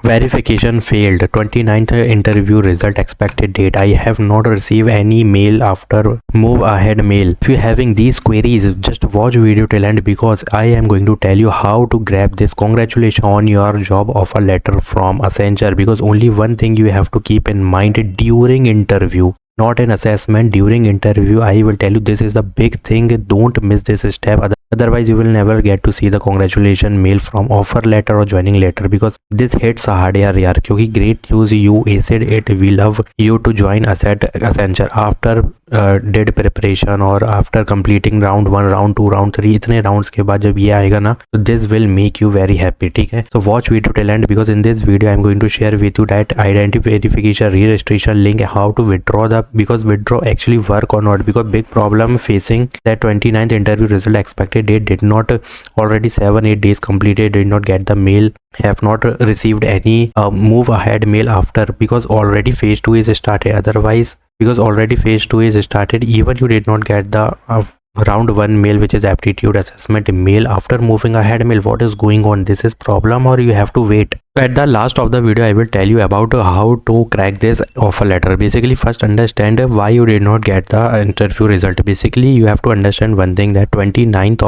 Verification failed. 29th interview result expected date. I have not received any mail after move ahead mail. If you having these queries, just watch video till end because I am going to tell you how to grab this. Congratulations on your job offer letter from Accenture, because only one thing you have to keep in mind during interview, not an assessment. During interview I will tell you this is the big thing. Don't miss this step, otherwise you will never get to see the congratulation mail from offer letter or joining letter, because this hits hard yaar क्योंकि great news, you aced it, we love you to join Accenture after did preparation और after completing round 1 round 2 round 3 इतने rounds के बाद जब ये आएगा ना, तो this will make you very happy. ठीक है, so watch video till end because in this video I am going to share with you that identity verification re-registration link, how to withdraw the, because withdraw actually work or not, because big problem facing that 29th interview result expected date did not already 7-8 days completed, did not get the mail, have not received any move ahead mail after, because already phase 2 is started. Otherwise, because already phase 2 is started, even you did not get the round 1 mail, which is aptitude assessment mail after moving ahead mail. What is going on? This is problem or you have to wait? At the last of the video I will tell you about how to crack this offer letter. Basically first understand why you did not get the interview result. Basically you have to understand one thing, that 29th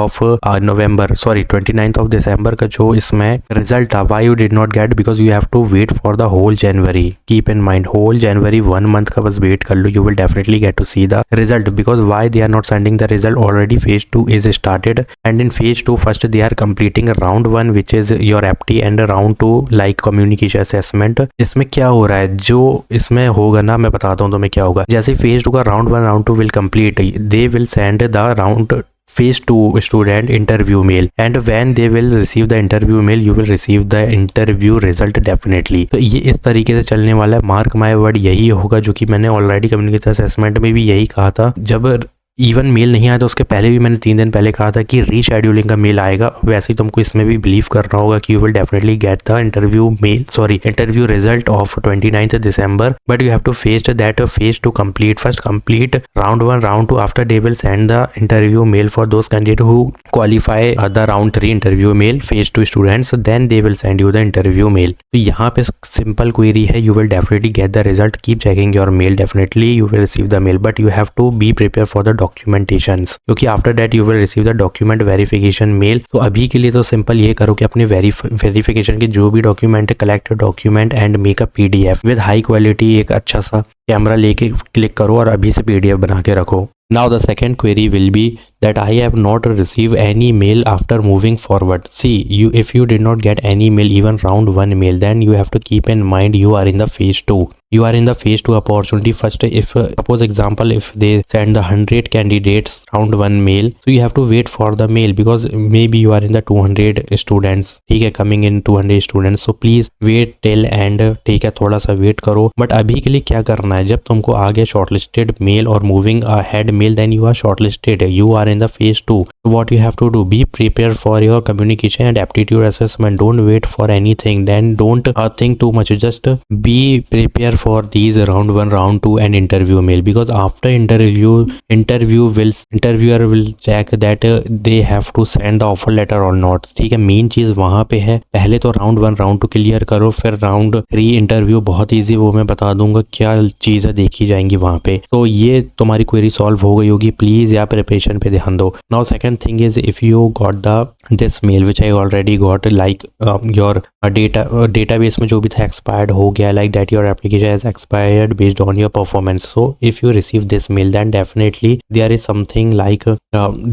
of December का जो इसमें result था, why you did not get, because you have to wait for the whole January. Keep in mind whole January 1 month का बस wait कर लो, you will definitely get to see the result. Because why they are not sending the result? Already phase 2 is started, and in phase 2 first they are completing round 1 which is your apti, and round 2 like communication assessment. इसमें क्या हो रहा है, जो इसमें होगा ना मैं बताता हूँ तुम्हें क्या होगा. जैसे फेज 2 का round 1 round 2 will complete, they will send the round phase 2 student interview mail, and when they will receive the interview mail you will receive the interview result definitely. तो ये इस तरीके से चलने वाला है. मार्क माय वर्ड यही होगा, जो कि मैंने ऑलरेडी कम्युनिकेशन असेसमेंट में भी यही कहा था. जब इवन मेल नहीं आया तो उसके पहले भी मैंने 3 दिन पहले कहा था कि रीशेड्यूलिंग का मेल आएगा. वैसे ही तुमको इसमें भी बिलीव करना होगा कि you will definitely get the interview result of 29th December, but you have to face that phase to complete. First complete round 1 round 2, after they will send the interview mail for those candidate who qualify the round 3 interview mail phase 2 students, then they will send you the interview mail. तो यहाँ पे simple query है, you will definitely get the result. Keep checking your mail, definitely you will receive the mail, but you have to be prepare for the documentations, क्योंकि after that you will receive the document verification mail. तो अभी के लिए तो simple ये करो कि अपने वेरिफिकेशन के जो भी डॉक्यूमेंट है, collect document and make a PDF with high quality. एक अच्छा सा कैमरा लेके क्लिक करो और अभी से पीडीएफ बना के रखो. Now the second query will be that I have not received any mail after moving forward. See, if you did not get any mail, even round 1 mail, then you have to keep in mind you are in the phase 2. You are in the phase 2 opportunity. First, if suppose example, if they send the 100 candidates round 1 mail, so you have to wait for the mail, because maybe you are in the 200 students, ठीक है, coming in 200 students. So please wait till end, ठीक है, थोड़ा सा wait करो. But अभी के लिए क्या करना है, जब तुमको आ गया शॉर्टलिस्टेड मेल और moving ahead mail, then you are shortlisted, you are in the phase 2. So what you have to do, be prepared for your communication and aptitude assessment. Don't wait for anything, then don't think too much, just be prepared for these round 1 round 2 and interview mail, because after interviewer will check that they have to send the offer letter or not. ठीक है, main चीज वहां पे है. पहले तो round 1 round 2 clear करो, फिर राउंड 3 इंटरव्यू बहुत ईजी, वो मैं बता दूंगा क्या चीजें देखी जाएंगी वहां पे. तो ये तुम्हारी क्वेरी सॉल्व हो गई होगी. प्लीज या प्रिपरेशन पे ध्यान दो. Now second thing is, if you got the this mail which I already got, like your database में जो भी था एक्सपायर्ड हो गया, like that your application has expired based on your performance. So if you receive this mail, then definitely there is something like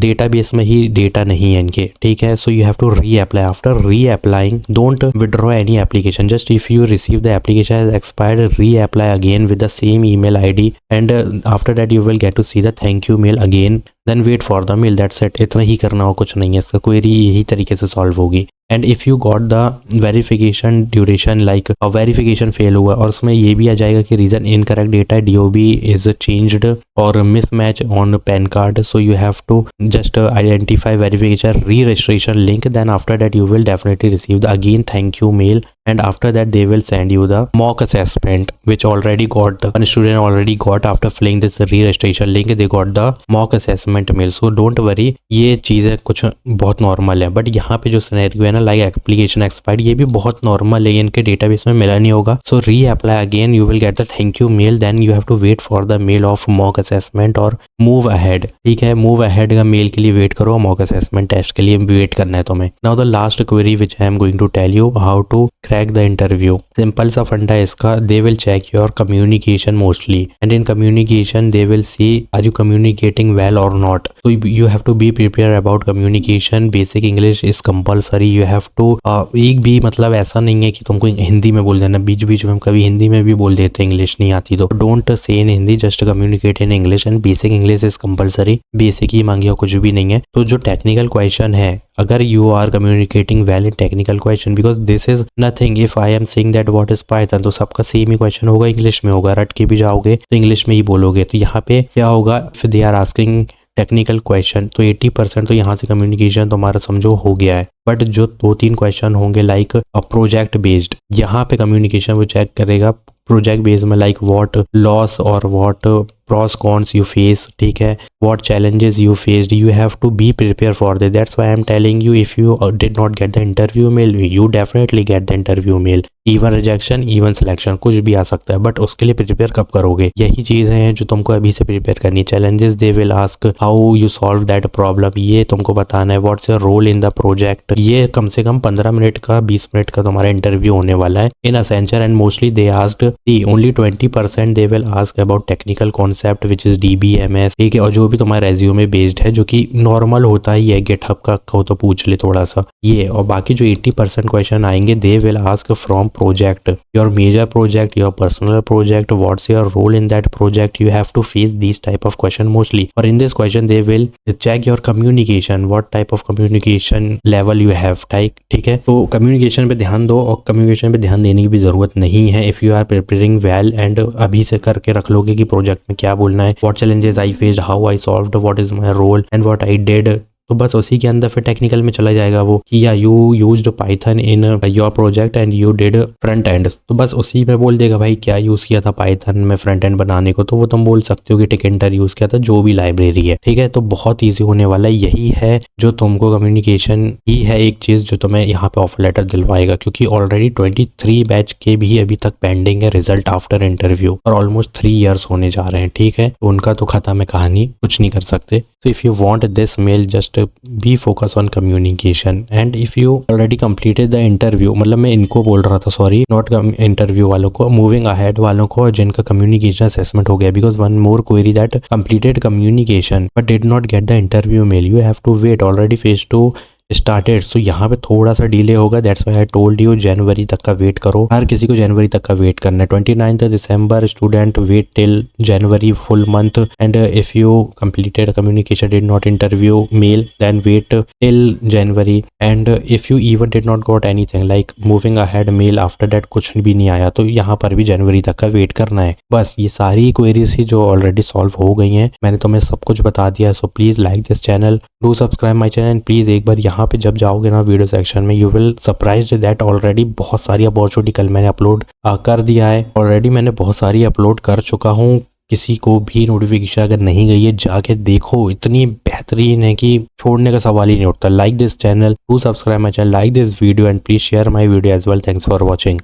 database में ही data नहीं है इनके, ठीक है. So you have to reapply. After reapplying, don't withdraw any application. Just if you receive the application has expired, reapply again with the same email ID, and after that you will get to see the thank you mail again. Then wait for the mail. That's it. इतना ही करना हो, कुछ नहीं है. इसका query यही तरीके से सॉल्व होगी. And if you got the verification duration, like verification fail हुआ और उसमें ये भी आ जाएगा कि reason incorrect data DOB is changed और mismatch on PAN card, so you have to just identify verification re-registration link. Then after that you will definitely receive the again thank you mail, and after that they will send you the mock assessment which already got one student already got after filling this re-registration link. They got the mock assessment mail. So don't worry, ये चीज़ें कुछ बहुत normal है. But यहाँ पे जो scenario है ना लाइक एप्लीकेशन एक्सपायर्ड, ये भी बहुत नॉर्मल है, इनके डेटाबेस में मिला नहीं होगा। So reapply again, you will get the thank you mail, then you have to wait for the mail of mock assessment और मूव अहेड। ठीक है, मूव अहेड का मेल के लिए वेट करो, मॉक असेसमेंट टेस्ट के लिए wait करना है तुम्हें। Now the last query which I am going to tell you, how to crack the interview. Simple सा फंडा है इसका, they will check your communication mostly, and in communication they will see are you communicating well और not. तो you have to be prepare about communication, basic English is compulsory, you have to एक भी मतलब ऐसा नहीं है कि तुमको हिंदी में बोल देना, बीच बीच में हम कभी हिंदी में भी बोल देते हैं इंग्लिश नहीं आती तो don't say in Hindi, just communicate in English, and basic English is compulsory, basic ही मांगी और कुछ भी नहीं है। तो जो टेक्निकल क्वेश्चन है, अगर you are communicating well in technical question, because this is nothing, if I am saying that what is Python, तो सबका सेम ही क्वेश्चन होगा, इंग्लिश में होगा, रट के भी जाओगे तो इंग्लिश में ही बोलोगे। तो यहाँ पे क्या होगा, फिर they are asking technical question, तो 80% तो यहाँ से कम्युनिकेशन तुम्हारा समझो हो गया है। बट जो 2-3 क्वेश्चन होंगे लाइक प्रोजेक्ट बेस्ड, यहाँ पे कम्युनिकेशन वो चेक करेगा प्रोजेक्ट बेस्ड में, लाइक व्हाट लॉस और what pros cons you face, ठीक है, what challenges you faced, you have to be prepare for this. That's why I am telling you, if you did not get the interview mail, you definitely get the interview mail, even rejection even selection कुछ भी आ सकता है, but उसके लिए prepare कब करोगे, यही चीजें हैं जो तुमको अभी से प्रिपेयर करनी है। Challenges they will ask how you solve that problem, ये तुमको बताना है, what's your role in the project, ये कम से कम 15 मिनट का 20 मिनट का तुम्हारा इंटरव्यू होने वाला है in Accenture, and mostly they asked only 20% they will ask about technical concept which is DBMS, ठीक है, और जो भी तुम्हारा रेज्यूमे बेस्ड है, जो कि नॉर्मल होता ही है, गिटहब का हो तो पूछ ले थोड़ा सा ये, और बाकी जो 80% क्वेश्चन आएंगे दे will ask from project, your major project, your personal project, what's your role in that project, you have to face these type of question mostly, or in this question they will check your communication, what type of communication level you have, ठीक है। तो communication पे ध्यान दो, और communication पे ध्यान देने की भी जरूरत नहीं है if you are preparing well, and अभी से करके रख लोगे कि प्रोजेक्ट में क्या बोलना है, what challenges I faced, how I solved, what is my role and what I did, तो बस उसी के अंदर फिर टेक्निकल में चला जाएगा वो कि या you used Python in your project and you did front end, तो बस उसी पे बोल देगा भाई क्या यूज़ किया था पाइथन में फ्रंट एंड बनाने को, तो वो तुम बोल सकते हो कि टिकेंटर यूज़ किया था, जो भी लाइब्रेरी है, ठीक है। तो बहुत ईजी होने वाला है, यही है जो तुमको कम्युनिकेशन ही है एक चीज़ जो तुम्हें यहाँ पे ऑफर लेटर दिलवाएगा, क्योंकि ऑलरेडी 23 बैच के भी अभी तक पेंडिंग है रिजल्ट आफ्टर इंटरव्यू, और ऑलमोस्ट 3 ईयर्स होने जा रहे हैं, ठीक है। तो उनका तो खत्म है कहानी, कुछ नहीं कर सकते। So if you want this mail, just be focus on communication, and if you already completed the interview, मतलब मैं इनको बोल रहा था, सॉरी, नॉट इंटरव्यू वालों को, मूविंग अहेड वालों को जिनका कम्युनिकेशन असेसमेंट हो गया, because one more query that completed communication but did not get the interview mail, you have to wait, already phase 2 started. So यहाँ पे थोड़ा सा डिले होगा, that's why I told you जनवरी तक का वेट करो, हर किसी को जनवरी तक का वेट करना है। 29 December student wait till January full month, and if you completed communication did not interview mail then wait till January, and if you even did not got anything like moving ahead mail after that कुछ भी नहीं आया, तो यहाँ पर भी जनवरी तक का वेट करना है। बस ये सारी क्वेरीज ही जो ऑलरेडी सॉल्व हो गई हैं, मैंने तुम्हें सब कुछ बता दिया है। So please like this channel, do subscribe my channel, and please एक बार यहाँ पे जब जाओगे ना वीडियो सेक्शन में, you will surprise that already बहुत सारी अपॉर्चुनिटी कल मैंने अपलोड कर दिया है, ऑलरेडी मैंने बहुत सारी अपलोड कर चुका हूँ। किसी को भी नोटिफिकेशन अगर नहीं गई है जाके देखो, इतनी बेहतरीन है कि छोड़ने का सवाल ही नहीं उठता। Like this channel, do subscribe my channel, like this video, and please share my video as well. Thanks for watching.